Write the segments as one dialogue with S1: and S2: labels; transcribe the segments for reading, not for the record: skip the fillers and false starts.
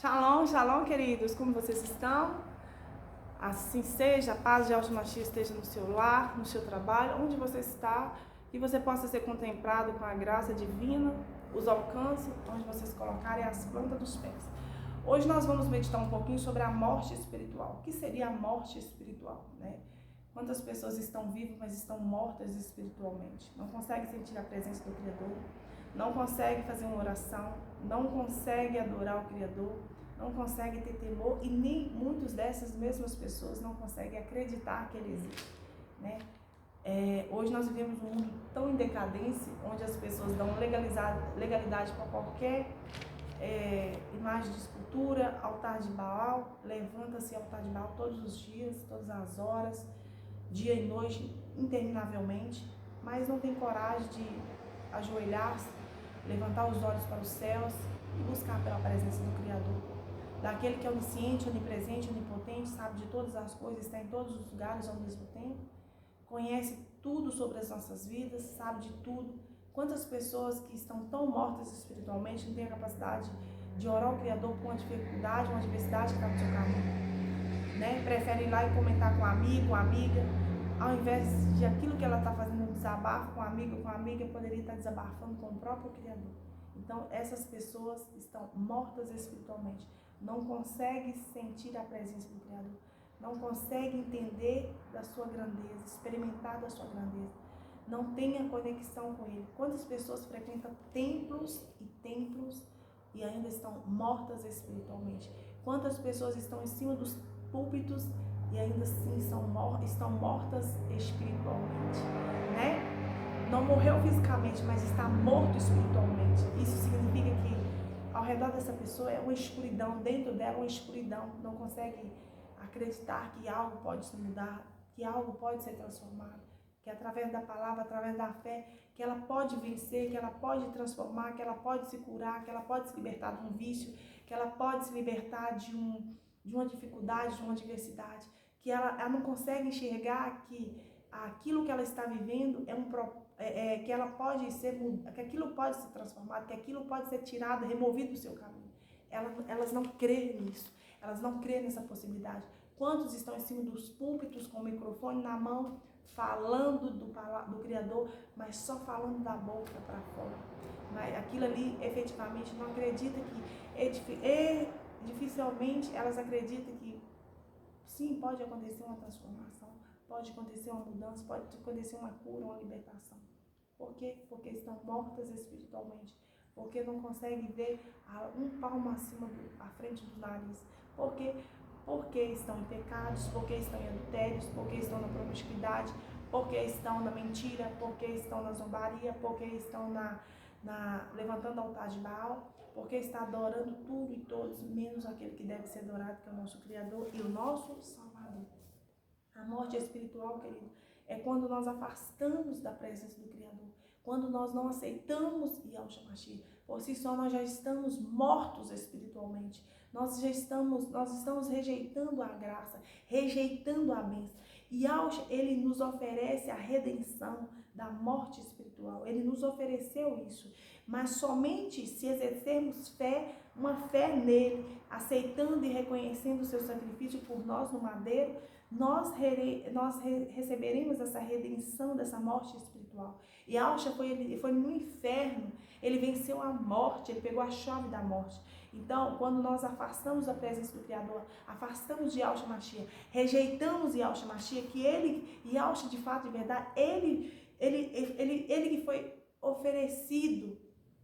S1: Shalom, shalom, queridos, como vocês estão? Assim seja, a paz de Yahshua Mashiach esteja no seu lar, no seu trabalho, onde você está, que você possa ser contemplado com a graça divina, os alcances, onde vocês colocarem as plantas dos pés. Hoje nós vamos meditar um pouquinho sobre a morte espiritual. O que seria a morte espiritual, né? Quantas pessoas estão vivas, mas estão mortas espiritualmente? Não conseguem sentir a presença do Criador, não conseguem fazer uma oração, não conseguem adorar o Criador, não conseguem ter temor e nem muitas dessas mesmas pessoas não conseguem acreditar que Ele existe, né? Hoje nós vivemos um mundo tão em decadência, onde as pessoas dão legalidade para qualquer imagem de escultura, altar de Baal, levanta-se altar de Baal todos os dias, todas as horas, dia e noite, interminavelmente, mas não tem coragem de ajoelhar-se, levantar os olhos para os céus e buscar pela presença do Criador, daquele que é onisciente, onipresente, onipotente, sabe de todas as coisas, está em todos os lugares ao mesmo tempo, conhece tudo sobre as nossas vidas, sabe de tudo. Quantas pessoas que estão tão mortas espiritualmente não têm a capacidade de orar ao Criador por uma dificuldade, uma adversidade que está no seu caminho, né? Prefere ir lá e comentar com um amigo, com uma amiga, ao invés de aquilo que ela está fazendo, um desabafo com um amigo, com uma amiga, poderia estar desabafando com o próprio Criador. Então, essas pessoas estão mortas espiritualmente, não conseguem sentir a presença do Criador, não conseguem entender da sua grandeza, experimentar da sua grandeza, não têm a conexão com Ele. Quantas pessoas frequentam templos e ainda estão mortas espiritualmente? Quantas pessoas estão em cima dos púlpitos e ainda assim estão mortas espiritualmente, né? Não morreu fisicamente, mas está morto espiritualmente. Isso significa que ao redor dessa pessoa é uma escuridão, dentro dela uma escuridão, não consegue acreditar que algo pode se mudar, que algo pode ser transformado, que através da palavra, através da fé, que ela pode vencer, que ela pode transformar, que ela pode se curar, que ela pode se libertar de um vício, que ela pode se libertar de uma dificuldade, de uma adversidade, que ela não consegue enxergar que aquilo que ela está vivendo que ela pode ser, que aquilo pode ser transformado, que aquilo pode ser tirado, removido do seu caminho. Elas não creem nisso, elas não creem nessa possibilidade. Quantos estão em cima dos púlpitos com o microfone na mão, falando do Criador, mas só falando da boca para fora? Mas aquilo ali, efetivamente, não acredita que, dificilmente elas acreditam que sim, pode acontecer uma transformação, pode acontecer uma mudança, pode acontecer uma cura, uma libertação. Por quê? Porque estão mortas espiritualmente, porque não conseguem ver um palmo à frente do nariz. Por quê? Porque estão em pecados, porque estão em adultérios, porque estão na promiscuidade, porque estão na mentira, porque estão na zombaria, porque estão levantando altar de Baal, porque está adorando tudo e todos, menos aquele que deve ser adorado, que é o nosso Criador e o nosso Salvador. A morte espiritual, querido, é quando nós afastamos da presença do Criador, quando nós não aceitamos Yahshua Mashiach. Por si só, nós já estamos mortos espiritualmente. Nós estamos rejeitando a graça, rejeitando a bênção. E Yahshua, ele nos oferece a redenção da morte espiritual. Ele nos ofereceu isso. Mas somente se exercermos fé, uma fé nele, aceitando e reconhecendo o seu sacrifício por nós no madeiro, nós receberemos essa redenção dessa morte espiritual. E Yahshua foi no inferno, ele venceu a morte, ele pegou a chave da morte. Então, quando nós afastamos da presença do Criador, afastamos de Yahshua Mashiach, rejeitamos Yahshua Mashiach, que Yahshua de fato, de verdade, ele que foi oferecido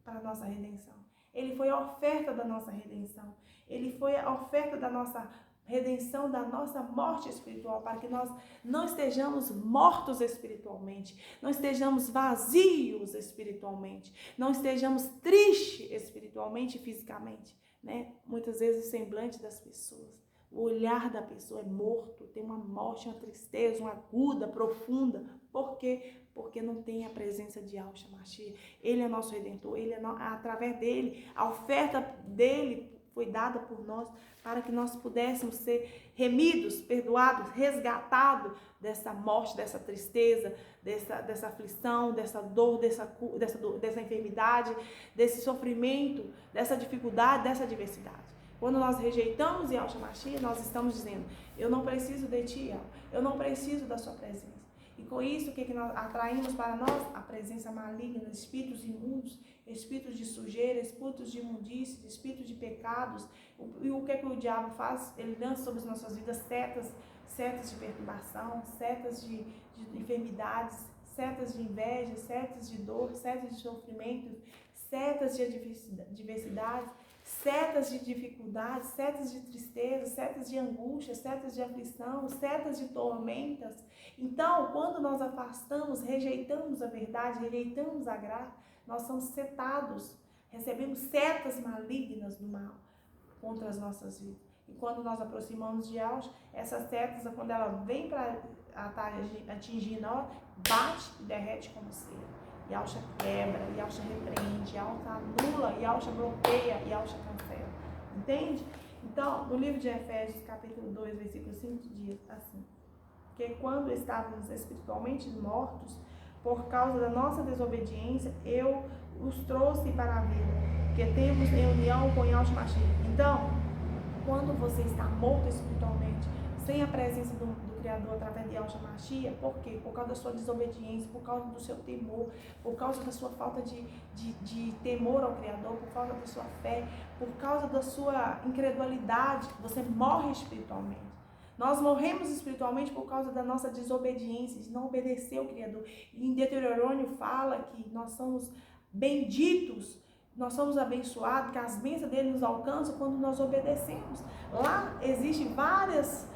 S1: para a nossa redenção. Ele foi a oferta da nossa redenção. Ele foi a oferta da nossa redenção, da nossa morte espiritual, para que nós não estejamos mortos espiritualmente, não estejamos vazios espiritualmente, não estejamos tristes espiritualmente e fisicamente, né? Muitas vezes o semblante das pessoas, o olhar da pessoa é morto, tem uma morte, uma tristeza, uma aguda, profunda. Por quê? Porque não tem a presença de Yahshua Mashiach. Ele é nosso Redentor, através dele, a oferta dele foi dada por nós para que nós pudéssemos ser remidos, perdoados, resgatados dessa morte, dessa tristeza, dessa aflição, dessa dor, dessa enfermidade, desse sofrimento, dessa dificuldade, dessa adversidade. Quando nós rejeitamos Yahushua Mashiach, nós estamos dizendo, eu não preciso de ti, Yahushua, eu não preciso da sua presença. E com isso, o que nós atraímos para nós? A presença maligna, espíritos imundos, espíritos de sujeira, espíritos de imundície, espíritos de pecados. E o que o diabo faz? Ele lança sobre as nossas vidas setas de perturbação, setas de enfermidades, setas de inveja, setas de dor, setas de sofrimento, setas de adversidades, setas de dificuldades, setas de tristeza, setas de angústia, setas de aflição, setas de tormentas. Então, quando nós afastamos, rejeitamos a verdade, rejeitamos a graça, nós somos setados, recebemos setas malignas do mal contra as nossas vidas. E quando nós aproximamos de Yahushua, essas setas, quando ela vem para atingir nós, bate e derrete como cera. Yahushua quebra, Yahushua repreende, Yahushua anula, Yahushua bloqueia, Yahushua cancela. Entende? Então, no livro de Efésios, capítulo 2, versículo 5, diz assim: que quando estávamos espiritualmente mortos, por causa da nossa desobediência, eu os trouxe para a vida, que temos em união com Yahushua Mashiach. Então, quando você está morto espiritualmente, sem a presença do Criador através de Yahushua Mashiach, por quê? Por causa da sua desobediência, por causa do seu temor, por causa da sua falta de temor ao Criador, por causa da sua fé, por causa da sua incredulidade, você morre espiritualmente. Nós morremos espiritualmente por causa da nossa desobediência, de não obedecer ao Criador. E em Deuteronômio fala que nós somos benditos, nós somos abençoados, que as bênçãos dele nos alcançam quando nós obedecemos. Lá existem várias,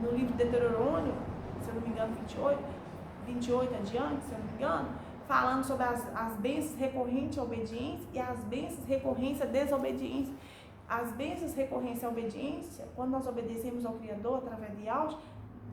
S1: no livro de Deuteronômio, se eu não me engano, 28 adiante, se eu não me engano, falando sobre as bênçãos recorrentes à obediência e as bênçãos recorrentes à desobediência. As bênçãos recorrentes à obediência, quando nós obedecemos ao Criador através de Yahushua,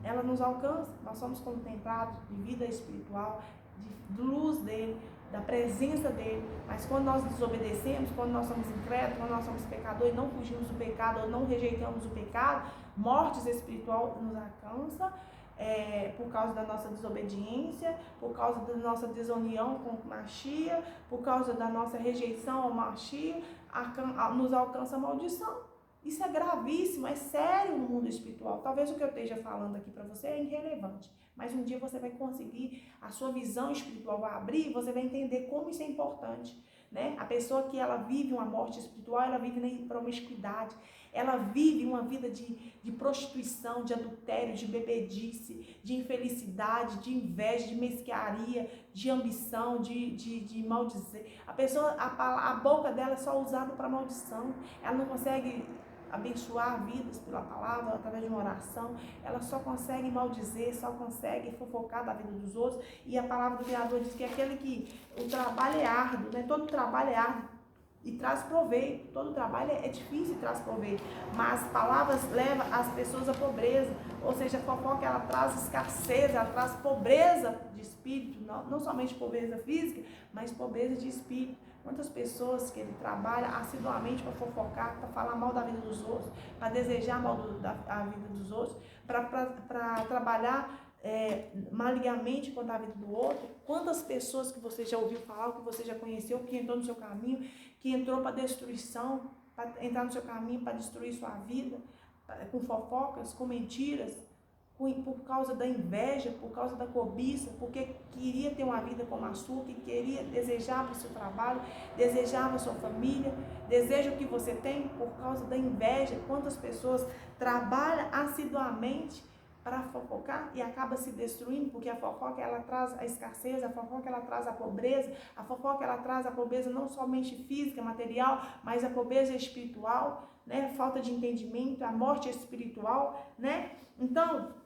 S1: ela nos alcança. Nós somos contemplados de vida espiritual, de luz dele, da presença dele. Mas quando nós desobedecemos, quando nós somos incrédulos, quando nós somos pecadores e não fugimos do pecado ou não rejeitamos o pecado, mortes espiritual nos alcança. Por causa da nossa desobediência, por causa da nossa desunião com o Mashiach, por causa da nossa rejeição ao Mashiach, nos alcança a maldição. Isso é gravíssimo, é sério no mundo espiritual. Talvez o que eu esteja falando aqui para você é irrelevante, mas um dia você vai conseguir, a sua visão espiritual vai abrir e você vai entender como isso é importante. Né? A pessoa que ela vive uma morte espiritual, ela vive na promiscuidade, ela vive uma vida de prostituição, de adultério, de bebedice, de infelicidade, de inveja, de mesquinharia, de ambição, de maldizer. A pessoa, a boca dela é só usada para maldição, ela não consegue abençoar vidas pela palavra, através de uma oração, ela só consegue maldizer, só consegue fofocar da vida dos outros. E a palavra do Criador diz que aquele que o trabalho é árduo, né? Todo trabalho é árduo e traz proveito, todo trabalho é difícil e traz proveito, mas palavras levam as pessoas à pobreza, ou seja, a fofoca ela traz escassez, ela traz pobreza de espírito, não somente pobreza física, mas pobreza de espírito. Quantas pessoas que ele trabalha assiduamente para fofocar, para falar mal da vida dos outros, para desejar mal da vida dos outros, para trabalhar maligamente contra a vida do outro. Quantas pessoas que você já ouviu falar, que você já conheceu, que entrou no seu caminho, que entrou para destruição, para entrar no seu caminho, para destruir sua vida, com fofocas, com mentiras, por causa da inveja, por causa da cobiça, porque queria ter uma vida como a sua, que queria, desejava o seu trabalho, desejava a sua família, deseja o que você tem por causa da inveja. Quantas pessoas trabalham assiduamente para fofocar e acaba se destruindo, porque a fofoca ela traz a escassez, a fofoca ela traz a pobreza, a fofoca ela traz a pobreza não somente física, material, mas a pobreza espiritual, né? Falta de entendimento, a morte espiritual, né? Então,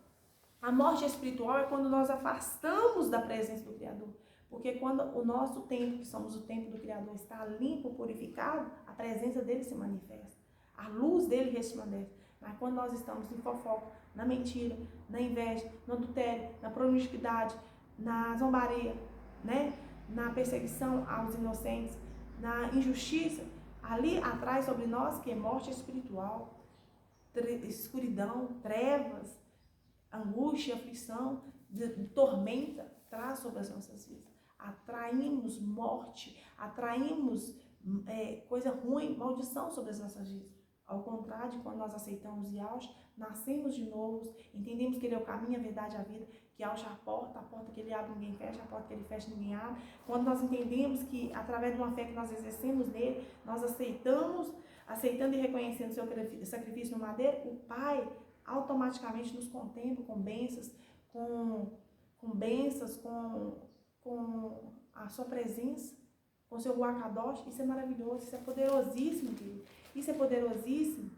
S1: a morte espiritual é quando nós afastamos da presença do Criador. Porque quando o nosso templo, que somos o templo do Criador, está limpo, purificado, a presença dele se manifesta. A luz dele resplandece. Mas quando nós estamos em fofoca, na mentira, na inveja, no adultério, na promiscuidade, na zombaria, né? Na perseguição aos inocentes, na injustiça, ali atrás sobre nós que é morte espiritual, escuridão, trevas, angústia, aflição, tormenta, traz sobre as nossas vidas. Atraímos morte, atraímos coisa ruim, maldição sobre as nossas vidas. Ao contrário de quando nós aceitamos Yahshua, nascemos de novo, entendemos que Ele é o caminho, a verdade e a vida, que Yahshua é a porta que Ele abre ninguém fecha, a porta que Ele fecha ninguém abre. Quando nós entendemos que através de uma fé que nós exercemos nele, nós aceitando e reconhecendo o seu sacrifício no madeiro, o Pai automaticamente nos contempla com bênçãos, com a sua presença, com o seu Ruach Kadosh. Isso é maravilhoso, isso é poderosíssimo, querido. Isso é poderosíssimo,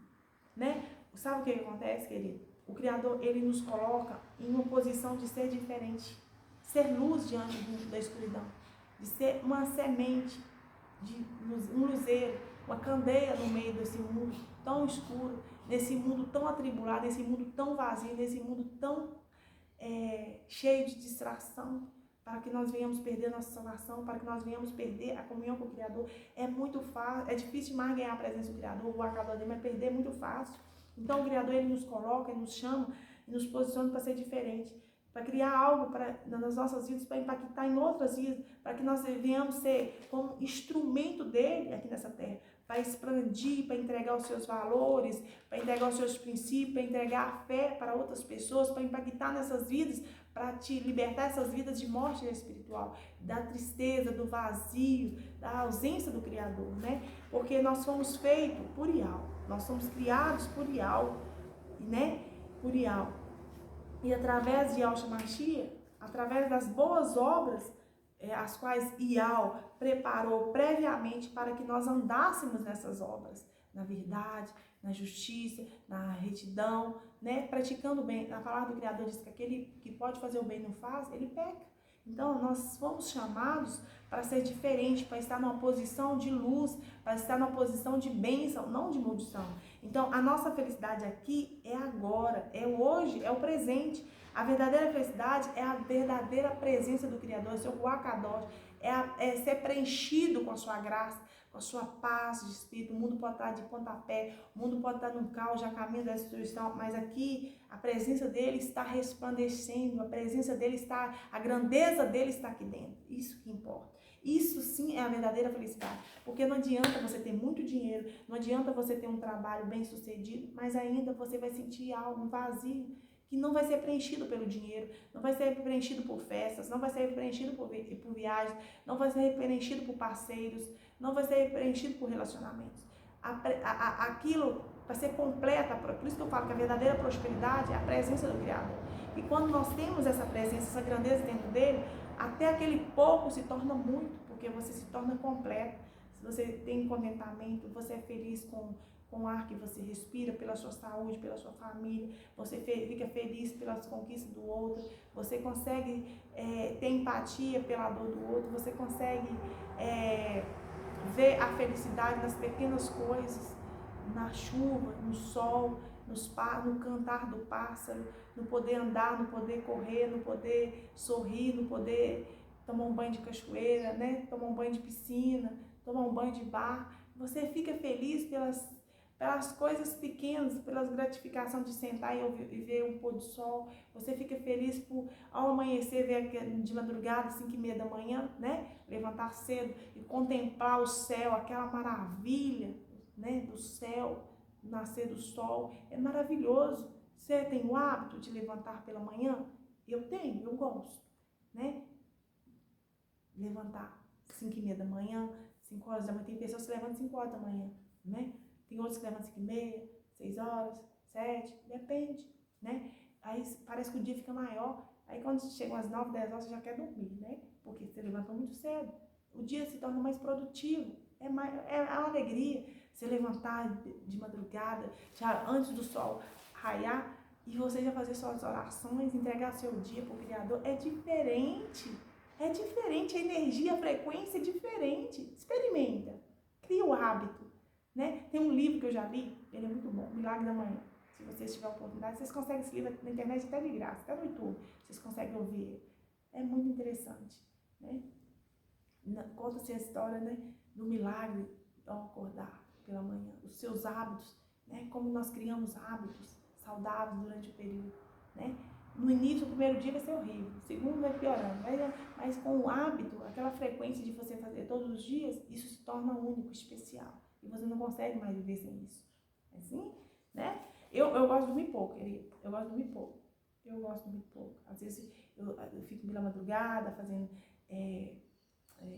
S1: né? Sabe o que acontece, querido? O Criador, ele nos coloca em uma posição de ser diferente, ser luz diante da escuridão, de ser uma semente, um luzeiro, uma candeia no meio desse mundo tão escuro, nesse mundo tão atribulado, nesse mundo tão vazio, nesse mundo tão cheio de distração, para que nós venhamos perder a nossa salvação, para que nós venhamos perder a comunhão com o Criador. É muito fácil, é difícil demais ganhar a presença do Criador, o acabador dele, mas perder é muito fácil. Então o Criador, ele nos coloca, ele nos chama e nos posiciona para ser diferente, para criar algo nas nossas vidas, para impactar em outras vidas, para que nós venhamos ser como instrumento dele aqui nessa terra, para expandir, para entregar os seus valores, para entregar os seus princípios, para entregar a fé para outras pessoas, para impactar nessas vidas, para te libertar essas vidas de morte espiritual, da tristeza, do vazio, da ausência do Criador, né? Porque nós fomos feitos por Yahweh, nós somos criados por Yahweh, né? Por Yahweh. E através de Yahshua Mashiach, através das boas obras, as quais Yahweh preparou previamente para que nós andássemos nessas obras, na verdade, na justiça, na retidão, né? Praticando o bem. A palavra do Criador diz que aquele que pode fazer o bem e não faz, ele peca. Então, nós fomos chamados para ser diferente, para estar numa posição de luz, para estar numa posição de bênção, não de maldição. Então, a nossa felicidade aqui é agora, é hoje, é o presente. A verdadeira felicidade é a verdadeira presença do Criador, é o seu Ruach Kadosh, é ser preenchido com a sua graça, com a sua paz de espírito. O mundo pode estar de pontapé, o mundo pode estar num caos, já caminho da destruição, mas aqui a presença dele está resplandecendo, a presença dele está, a grandeza dele está aqui dentro. Isso que importa. Isso sim é a verdadeira felicidade, porque não adianta você ter muito dinheiro, não adianta você ter um trabalho bem sucedido, mas ainda você vai sentir algo, um vazio, que não vai ser preenchido pelo dinheiro, não vai ser preenchido por festas, não vai ser preenchido por viagens, não vai ser preenchido por parceiros, não vai ser preenchido por relacionamentos. Aquilo vai ser completa, por isso que eu falo que a verdadeira prosperidade é a presença do Criador. E quando nós temos essa presença, essa grandeza dentro dele, até aquele pouco se torna muito, porque você se torna completo. Se você tem contentamento, você é feliz com o ar que você respira, pela sua saúde, pela sua família, você fica feliz pelas conquistas do outro, você consegue ter empatia pela dor do outro, você consegue ver a felicidade nas pequenas coisas, na chuva, no sol, no cantar do pássaro, no poder andar, no poder correr, no poder sorrir, no poder tomar um banho de cachoeira, né? Tomar um banho de piscina, tomar um banho de bar. Você fica feliz pelas coisas pequenas, pelas gratificações de sentar e ver um pôr do sol. Você fica feliz por, ao amanhecer, ver de madrugada, 5h30 da manhã, né? Levantar cedo e contemplar o céu, aquela maravilha, né? Do céu, nascer do sol. É maravilhoso. Você tem o hábito de levantar pela manhã? Eu tenho, eu gosto, né? Levantar 5h30 da manhã, 5 horas da manhã. Tem pessoas que levantam 5 horas da manhã, né? Tem outros que levantam 5h30, 6 horas, 7, depende, né? Aí parece que o dia fica maior. Aí quando chegam às 9, 10 horas, você já quer dormir, né? Porque você levantou muito cedo. O dia se torna mais produtivo. É uma alegria você levantar de madrugada, já antes do sol raiar, e você já fazer suas orações, entregar seu dia para o Criador. É diferente. É diferente. A energia, a frequência é diferente. Experimenta. Cria o hábito. Né? Tem um livro que eu já li, ele é muito bom, Milagre da Manhã. Se vocês tiverem oportunidade, vocês conseguem esse livro na internet até de graça, até no YouTube, vocês conseguem ouvir ele. É muito interessante, né? Conta-se a história, né, do milagre ao acordar pela manhã, os seus hábitos, né? Como nós criamos hábitos saudáveis durante o período, né? No início, o primeiro dia vai ser horrível, o segundo vai piorando, mas com o hábito, aquela frequência de você fazer todos os dias, isso se torna único, especial. E você não consegue mais viver sem isso. Assim, né? Eu gosto de dormir pouco, querido. Eu gosto de dormir pouco. Às vezes eu fico pela madrugada fazendo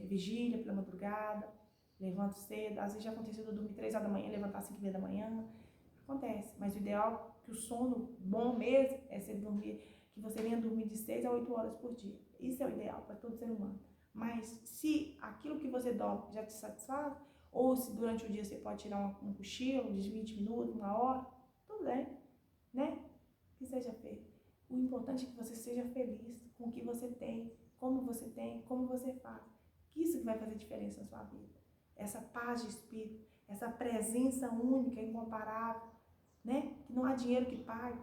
S1: vigília pela madrugada, levanto cedo. Às vezes já aconteceu de eu dormir 3 horas da manhã, levantar 5h30 da manhã. Acontece, mas o ideal é que o sono bom mesmo é você dormir, que você venha dormir de 6 a 8 horas por dia. Isso é o ideal para todo ser humano. Mas se aquilo que você dorme já te satisfaz, ou se durante o dia você pode tirar um cochilo de 20 minutos, 1 hora, tudo bem, né? Que seja feito. O importante é que você seja feliz com o que você tem, como você faz. Isso que vai fazer diferença na sua vida. Essa paz de espírito, essa presença única, incomparável, né? Que não há dinheiro que pague.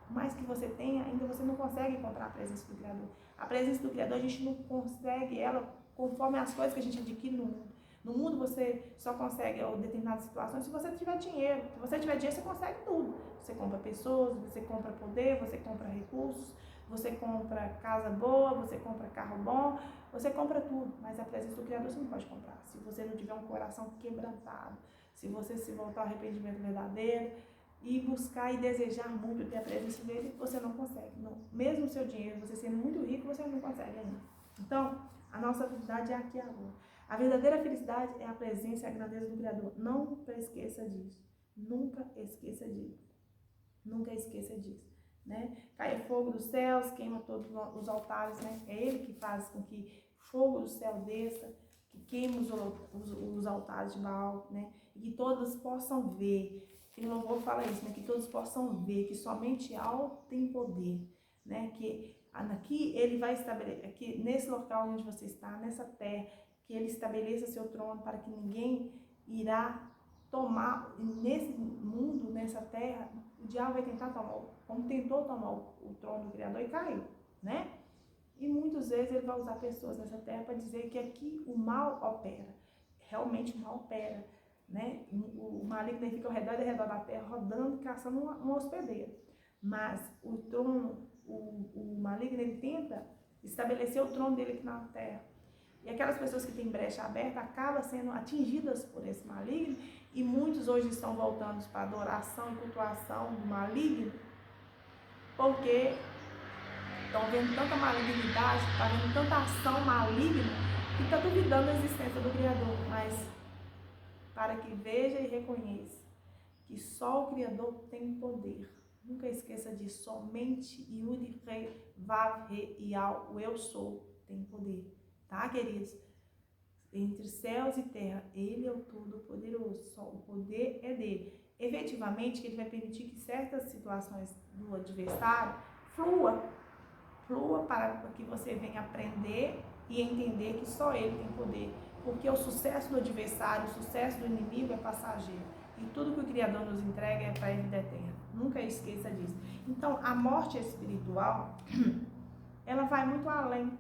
S1: Por mais que você tenha, ainda você não consegue encontrar a presença do Criador. A presença do Criador, a gente não consegue ela conforme as coisas que a gente adquire no mundo. No mundo você só consegue determinadas situações se você tiver dinheiro. Se você tiver dinheiro, você consegue tudo. Você compra pessoas, você compra poder, você compra recursos, você compra casa boa, você compra carro bom, você compra tudo. Mas a presença do Criador você não pode comprar. Se você não tiver um coração quebrantado, se você se voltar ao arrependimento verdadeiro e buscar e desejar muito ter a presença dele, você não consegue. Não. Mesmo o seu dinheiro, você sendo muito rico, você não consegue ainda. Então, a nossa felicidade é aqui e agora. A verdadeira felicidade é a presença e a grandeza do Criador. Nunca esqueça disso. Nunca esqueça disso. Nunca esqueça disso. Né? Cai fogo dos céus, queima todos os altares. Né? É Ele que faz com que fogo do céu desça, que queime os altares de Baal. Né? E que todos possam ver. E o louvor fala isso, né? Que todos possam ver que somente algo tem poder. Né? Que aqui Ele vai estabelecer, aqui, nesse local onde você está, nessa terra, que Ele estabeleça seu trono para que ninguém irá tomar, nesse mundo, nessa terra, o diabo vai tentar tomar, como tentou tomar o trono do Criador e caiu, né? E muitas vezes ele vai usar pessoas nessa terra para dizer que aqui o mal opera, realmente o mal opera, né? O maligno fica ao redor e ao redor da terra, rodando, caçando uma hospedeira. Mas o trono, o maligno, ele tenta estabelecer o trono dele aqui na terra. E aquelas pessoas que têm brecha aberta acabam sendo atingidas por esse maligno, e muitos hoje estão voltando para a adoração e cultuação do maligno, porque estão vendo tanta malignidade, está vendo tanta ação maligna, que está duvidando da existência do Criador. Mas para que veja e reconheça que só o Criador tem poder. Nunca esqueça disso, somente Yud, Re, Vav, Re e Al, o Eu Sou, tem poder. Tá, queridos? Entre céus e terra, Ele é o Todo-Poderoso, só o poder é dele. Efetivamente, Ele vai permitir que certas situações do adversário flua para que você venha aprender e entender que só Ele tem poder. Porque o sucesso do adversário, o sucesso do inimigo é passageiro. E tudo que o Criador nos entrega é para a vida eterna. Nunca esqueça disso. Então, a morte espiritual, ela vai muito além.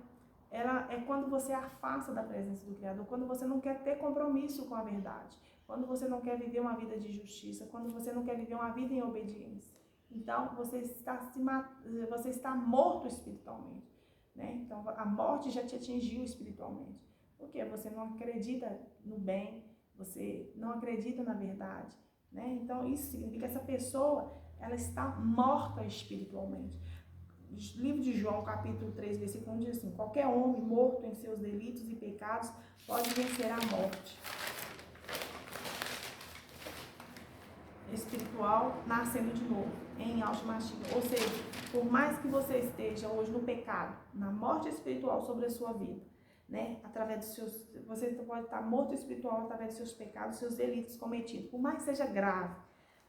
S1: Ela é quando você afasta da presença do Criador, quando você não quer ter compromisso com a verdade, quando você não quer viver uma vida de justiça, quando você não quer viver uma vida em obediência. Então, você está morto espiritualmente, né? Então, a morte já te atingiu espiritualmente. Porque você não acredita no bem, você não acredita na verdade, né? Então, isso significa que essa pessoa, ela está morta espiritualmente. Livro de João, capítulo 3, versículo 1, diz assim: qualquer homem morto em seus delitos e pecados pode vencer a morte espiritual nascendo de novo, em Yahshua Mashiach. Ou seja, por mais que você esteja hoje no pecado, na morte espiritual sobre a sua vida, né? Através dos seus, você pode estar morto espiritual através dos seus pecados, dos seus delitos cometidos, por mais que seja grave,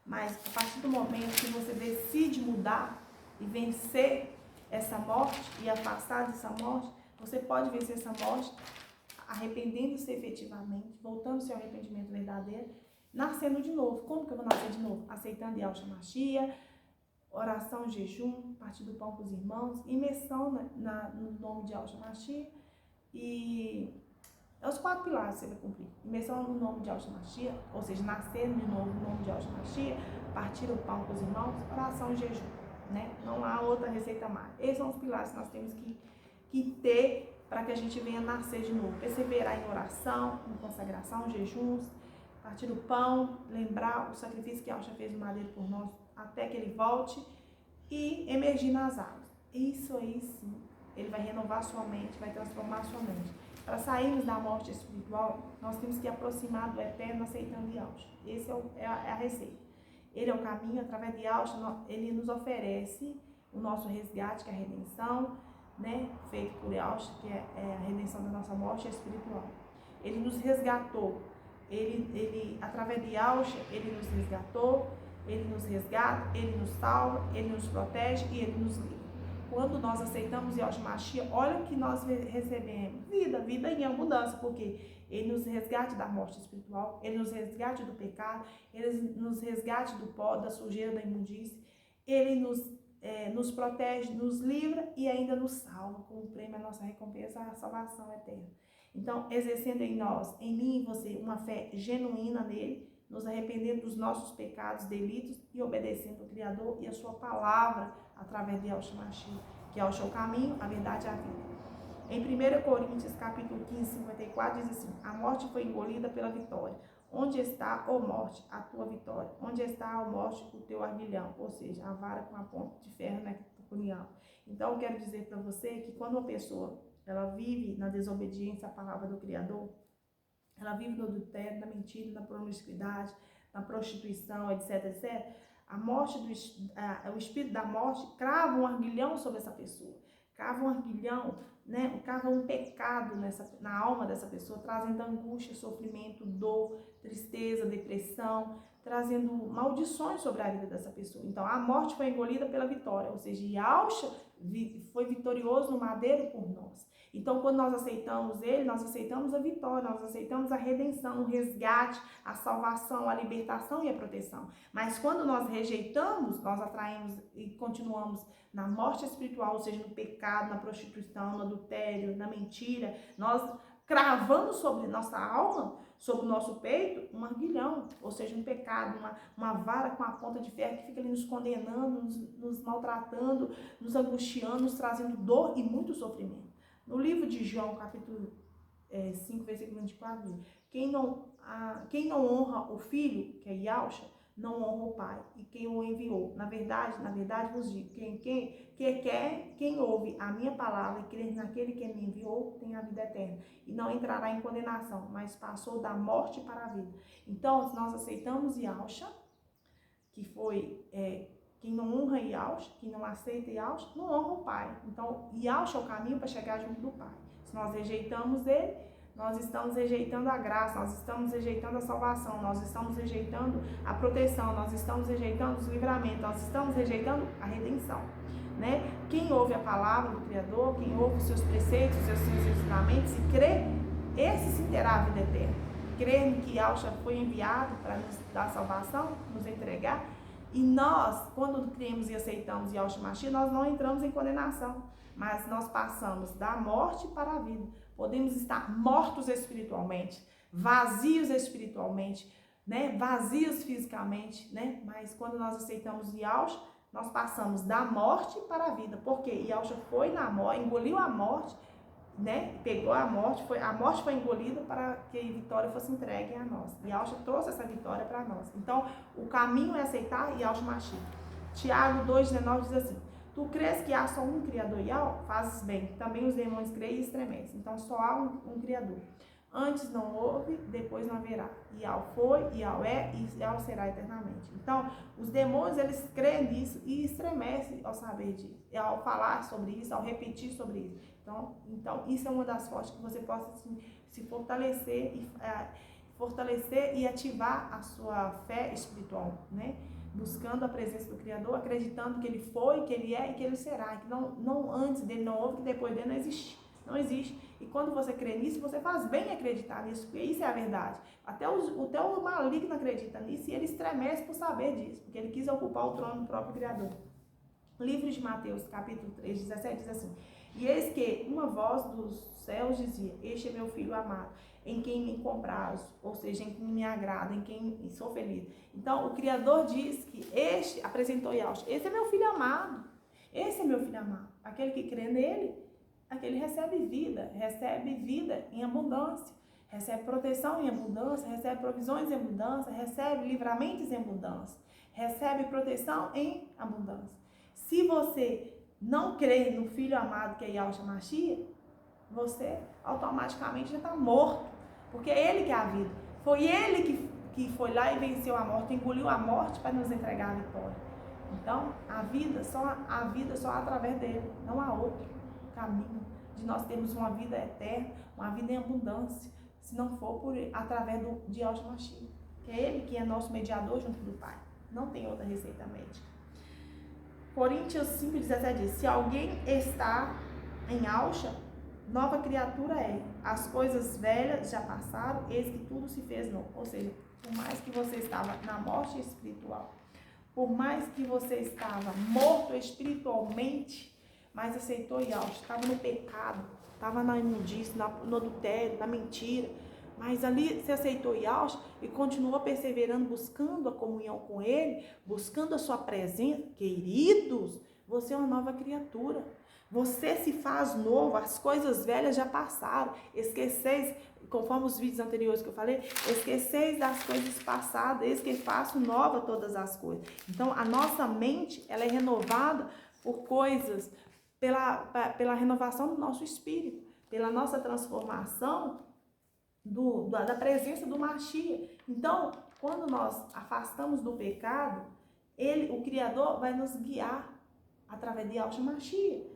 S1: mas a partir do momento que você decide mudar e vencer essa morte e afastar dessa morte, você pode vencer essa morte arrependendo-se efetivamente, voltando-se ao arrependimento verdadeiro, nascendo de novo. Como que eu vou nascer de novo? Aceitando Yahshua Mashiach, oração, jejum, partir do pão com os irmãos, imersão no nome de Yahshua Mashiach, e é os 4 pilares que você vai cumprir. Imersão no nome de Yahshua Mashiach, ou seja, nascendo de novo no nome de Yahshua Mashiach, partir o pão com os irmãos, oração e jejum, né? Não há outra receita mais. Esses são os pilares que nós temos que ter para que a gente venha nascer de novo. Perseverar em oração, em consagração, jejuns, partir o pão, lembrar o sacrifício que Yahushua fez no madeiro por nós, até que ele volte e emergir nas águas. Isso aí sim, ele vai renovar sua mente, vai transformar sua mente. Para sairmos da morte espiritual, nós temos que aproximar do eterno aceitando Yahushua. Essa é a receita. Ele é o caminho, através de Yahushua, ele nos oferece o nosso resgate, que é a redenção, né, feito por Yahushua, que é a redenção da nossa morte espiritual. Ele nos resgatou, ele através de Yahushua, ele nos resgatou, ele nos resgata, ele nos salva, ele nos protege e ele nos livra. Quando nós aceitamos Yahushua Mashiach, olha o que nós recebemos, vida em abundância, porque ele nos resgate da morte espiritual, ele nos resgate do pecado, ele nos resgate do pó, da sujeira, da imundície, ele nos protege, nos livra e ainda nos salva, como prêmio a nossa recompensa, a salvação eterna. Então, exercendo em nós, em mim e você, uma fé genuína nele, nos arrependendo dos nossos pecados, delitos e obedecendo ao Criador e a sua palavra através de Yahushua Mashiach, que é o caminho, a verdade e a vida. Em 1 Coríntios, capítulo 15, 54, diz assim: a morte foi engolida pela vitória. Onde está, ó morte, a tua vitória? Onde está, ó morte, o teu aguilhão? Ou seja, a vara com a ponta de ferro, né, punhal. Então, eu quero dizer para você que quando uma pessoa ela vive na desobediência à palavra do Criador, ela vive no adultério, na mentira, na promiscuidade, na prostituição, etc, etc. A morte o espírito da morte crava um arguilhão sobre essa pessoa. Crava um arguilhão, né? Crava um pecado na alma dessa pessoa, trazendo angústia, sofrimento, dor, tristeza, depressão, trazendo maldições sobre a vida dessa pessoa. Então, a morte foi engolida pela vitória, ou seja, Yahushua foi vitorioso no madeiro por nós. Então, quando nós aceitamos ele, nós aceitamos a vitória, nós aceitamos a redenção, o resgate, a salvação, a libertação e a proteção. Mas quando nós rejeitamos, nós atraímos e continuamos na morte espiritual, ou seja, no pecado, na prostituição, no adultério, na mentira, nós cravamos sobre nossa alma, sobre o nosso peito, um arguilhão, ou seja, um pecado, uma vara com a ponta de ferro que fica ali nos condenando, nos maltratando, nos angustiando, nos trazendo dor e muito sofrimento. No livro de João, capítulo 5, versículo 24, diz: quem não honra o Filho, que é Yahushua, não honra o Pai, e quem o enviou. Na verdade vos digo, quem ouve a minha palavra e crer naquele que me enviou, tem a vida eterna, e não entrará em condenação, mas passou da morte para a vida. Então, se nós aceitamos Yahushua, que foi... quem não honra Yahushua, quem não aceita Yahushua, não honra o Pai. Então, Yahushua é o caminho para chegar junto do Pai. Se nós rejeitamos ele, nós estamos rejeitando a graça, nós estamos rejeitando a salvação, nós estamos rejeitando a proteção, nós estamos rejeitando os livramentos, nós estamos rejeitando a redenção, né? Quem ouve a palavra do Criador, quem ouve os seus preceitos, os seus ensinamentos e crê, esse sim terá a vida eterna. Crer que Yahushua foi enviado para nos dar salvação, nos entregar. E nós, quando cremos e aceitamos Yahushua Mashiach, nós não entramos em condenação, mas nós passamos da morte para a vida. Podemos estar mortos espiritualmente, vazios espiritualmente, né? Vazios fisicamente, né? Mas quando nós aceitamos Yahushua, nós passamos da morte para a vida. Porque Yahushua foi na morte, engoliu a morte, né? Pegou a morte foi engolida para que a vitória fosse entregue a nós. Yahushua trouxe essa vitória para nós. Então, o caminho é aceitar Yahushua Mashiach. Tiago 2,19 diz assim: tu crês que há só um Criador, Yahushua? Fazes bem. Também os demônios creem e estremecem. Então, só há um Criador. Antes não houve, depois não haverá. Yahushua foi, Yahushua é e Yahushua será eternamente. Então, os demônios, eles creem nisso e estremecem ao saber disso, ao falar sobre isso, ao repetir sobre isso. Então isso é uma das forças que você possa assim, se fortalecer e ativar a sua fé espiritual, né? Buscando a presença do Criador, acreditando que Ele foi, que Ele é e que Ele será. Que não antes dele não houve, que depois dele não existe. Não existe. E quando você crê nisso, você faz bem em acreditar nisso, porque isso é a verdade. Até o maligno acredita nisso e ele estremece por saber disso, porque ele quis ocupar o trono do próprio Criador. O livro de Mateus, capítulo 3, 17, diz assim: e eis que uma voz dos céus dizia: este é meu filho amado, em quem me comprazo, ou seja, em quem me agrada, em quem sou feliz. Então, o Criador diz que apresentou Yahushua: esse é meu filho amado, esse é meu filho amado. Aquele que crê nele, aquele recebe vida em abundância, recebe proteção em abundância, recebe provisões em abundância, recebe livramentos em abundância, recebe proteção em abundância. Se você não crê no Filho amado que é Yahshua Mashiach, você automaticamente já está morto, porque é Ele que é a vida. Foi Ele que foi lá e venceu a morte, engoliu a morte para nos entregar a vitória. Então, a vida só através dele, não há outro caminho de nós termos uma vida eterna, uma vida em abundância, se não for através de Yahshua Mashiach, que é Ele que é nosso mediador junto do Pai. Não tem outra receita médica. Coríntios 5,17 diz: se alguém está em Yahshua, nova criatura é. As coisas velhas já passaram, eis que tudo se fez novo. Ou seja, por mais que você estava na morte espiritual, por mais que você estava morto espiritualmente, mas aceitou Yahshua, estava no pecado, estava na imundícia, no adultério, na mentira, mas ali você aceitou Yahshua e continuou perseverando, buscando a comunhão com Ele, buscando a sua presença. Queridos, você é uma nova criatura. Você se faz novo, as coisas velhas já passaram. Esqueceis, conforme os vídeos anteriores que eu falei, esqueceis das coisas passadas, eis que faço nova todas as coisas. Então, a nossa mente, ela é renovada por coisas, pela renovação do nosso espírito, pela nossa transformação da presença do Mashiach. Então, quando nós afastamos do pecado, o Criador vai nos guiar através de Yahshua Mashiach.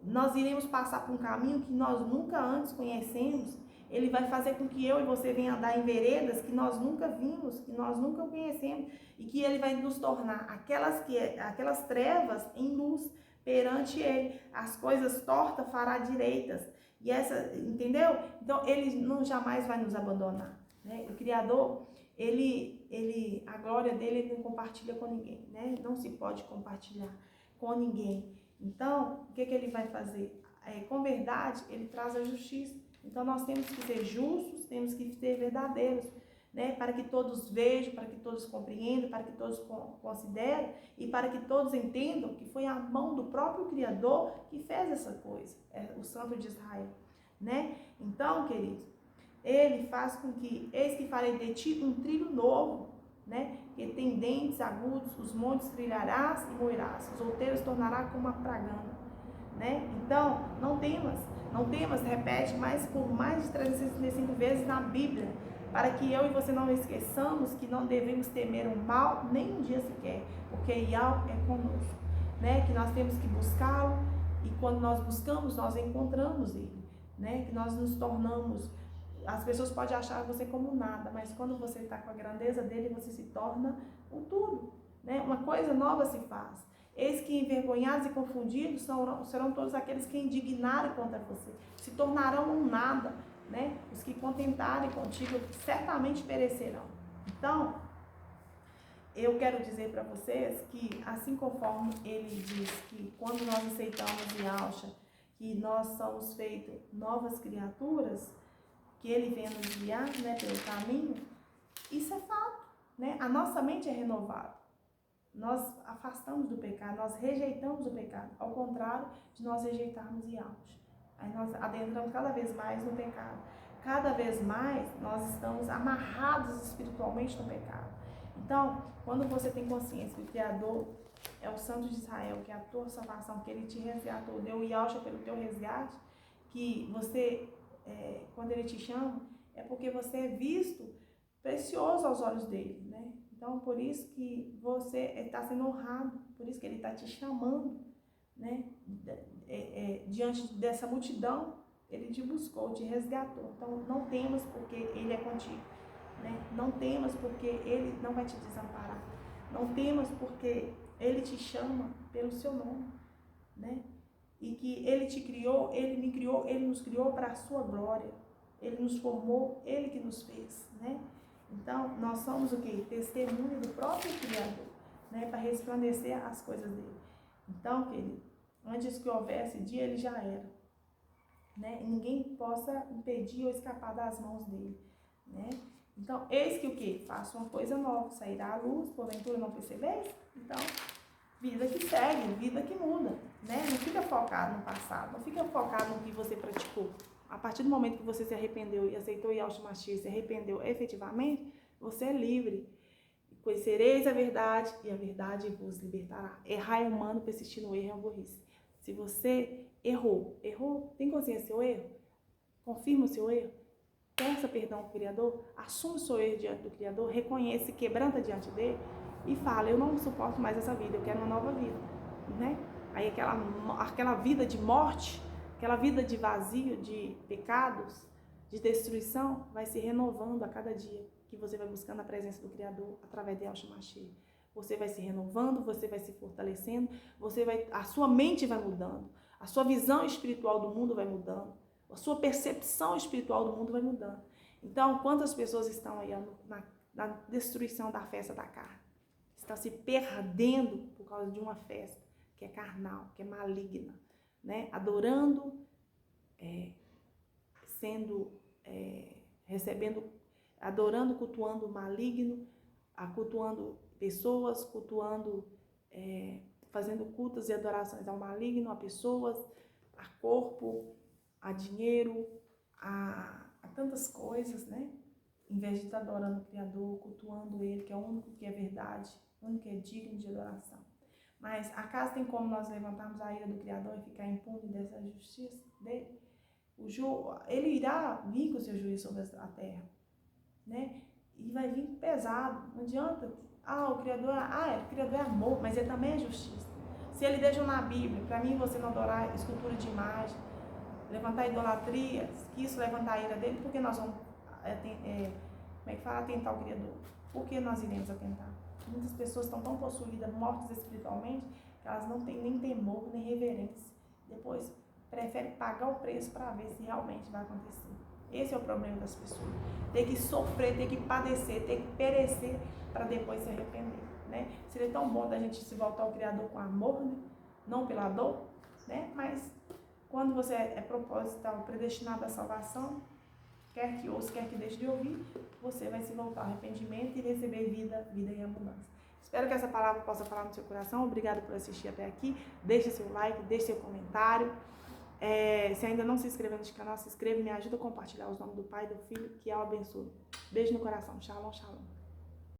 S1: Nós iremos passar por um caminho que nós nunca antes conhecemos. Ele vai fazer com que eu e você venha andar em veredas que nós nunca vimos, que nós nunca conhecemos, e que Ele vai nos tornar aquelas trevas em luz perante Ele. As coisas tortas fará direitas. E entendeu? Então, Ele jamais vai nos abandonar, né? O Criador, a glória dele, Ele não compartilha com ninguém, né? Não se pode compartilhar com ninguém. Então, o que Ele vai fazer? Com verdade, Ele traz a justiça. Então, nós temos que ser justos, temos que ser verdadeiros, né? Para que todos vejam, para que todos compreendam, para que todos considerem e para que todos entendam que foi a mão do próprio Criador que fez essa coisa, o Santo de Israel, né? Então, queridos, Ele faz com que, eis que farei de ti um trilho novo, né? Que tem dentes agudos, os montes trilharás e moirás, os outeiros tornará como uma pragana, né? Então, não temas, repete por mais de 365 vezes na Bíblia, para que eu e você não esqueçamos que não devemos temer o mal nem um dia sequer, porque Yahweh é conosco, né? Que nós temos que buscá-lo, e quando nós buscamos, nós encontramos Ele, né? Que nós nos tornamos. As pessoas podem achar você como nada, mas quando você está com a grandeza dele, você se torna um tudo, né? Uma coisa nova se faz. Eis que envergonhados e confundidos serão todos aqueles que indignaram contra você, se tornarão um nada, né? Os que contentarem contigo certamente perecerão. Então, eu quero dizer para vocês que, assim conforme ele diz que quando nós aceitamos Yahshua, que nós somos feitos novas criaturas, que Ele venha nos guiar, né, pelo caminho, isso é fato, né? A nossa mente é renovada. Nós afastamos do pecado, nós rejeitamos o pecado, ao contrário de nós rejeitarmos Yahshua. Aí nós adentramos cada vez mais no pecado. Cada vez mais nós estamos amarrados espiritualmente no pecado. Então, quando você tem consciência que o Criador é o Santo de Israel, que é a tua salvação, que Ele te resgatou, deu Yahshua pelo teu resgate, que você... quando Ele te chama, é porque você é visto precioso aos olhos dele, né? Então, por isso que você está sendo honrado, por isso que Ele está te chamando, né? Diante dessa multidão, Ele te buscou, te resgatou. Então, não temas porque Ele é contigo, né? Não temas porque Ele não vai te desamparar. Não temas porque Ele te chama pelo seu nome, né? E que Ele te criou, Ele me criou, Ele nos criou para a sua glória. Ele nos formou, Ele que nos fez, né? Então, nós somos o quê? Testemunho do próprio Criador, né? Para resplandecer as coisas dele. Então, querido, antes que houvesse dia, Ele já era, né? E ninguém possa impedir ou escapar das mãos dele, né? Então, eis que o quê? Faço uma coisa nova, sairá à luz, porventura não percebeis? Então, vida que segue, vida que muda, né? Não fica focado no passado, não fica focado no que você praticou, a partir do momento que você se arrependeu e aceitou Yahshua Mashiach, se arrependeu efetivamente, você é livre. Conhecereis a verdade e a verdade vos libertará. Errar é humano, persistir no erro é uma burrice. Se você errou, tem consciência do seu erro? Confirma o seu erro? Peça perdão ao Criador, assume o seu erro diante do Criador, reconhece, quebranta diante dele e fala, eu não suporto mais essa vida, eu quero uma nova vida, né? Aí aquela vida de morte, aquela vida de vazio, de pecados, de destruição, vai se renovando a cada dia que você vai buscando a presença do Criador através de Yahshua Mashiach. Você vai se renovando, você vai se fortalecendo, a sua mente vai mudando, a sua visão espiritual do mundo vai mudando, a sua percepção espiritual do mundo vai mudando. Então, quantas pessoas estão aí na destruição da festa da carne? Estão se perdendo por causa de uma festa que é carnal, que é maligna, né? Adorando, adorando, cultuando o maligno, cultuando pessoas, fazendo cultos e adorações ao maligno, a pessoas, a corpo, a dinheiro, a tantas coisas, né? Em vez de estar adorando o Criador, cultuando Ele, que é o único que é verdade, o único que é digno de adoração. Mas acaso tem como nós levantarmos a ira do Criador e ficar impune dessa justiça dele? Ele irá vir com o seu juízo sobre a terra, né? E vai vir pesado. Não adianta. O Criador é amor, mas ele também é justiça. Se ele deixou na Bíblia, para mim você não adorar escultura de imagem, levantar idolatria, que isso levantar a ira dele, por que nós vamos atentar o Criador? Por que nós iremos atentar? Muitas pessoas estão tão possuídas, mortas espiritualmente, que elas não têm nem temor, nem reverência. Depois preferem pagar o preço para ver se realmente vai acontecer. Esse é o problema das pessoas. Ter que sofrer, ter que padecer, ter que perecer para depois se arrepender, né? Seria tão bom da gente se voltar ao Criador com amor, né? Não pela dor, né? Mas quando você é proposital, predestinado à salvação, quer que ouça, quer que deixe de ouvir, você vai se voltar ao arrependimento e receber vida em abundância. Espero que essa palavra possa falar no seu coração. Obrigada por assistir até aqui. Deixe seu like, deixe seu comentário. Se ainda não se inscreveu neste canal, se inscreva e me ajuda a compartilhar os nomes do Pai e do Filho, que é o abençoe. Beijo no coração. Shalom, shalom.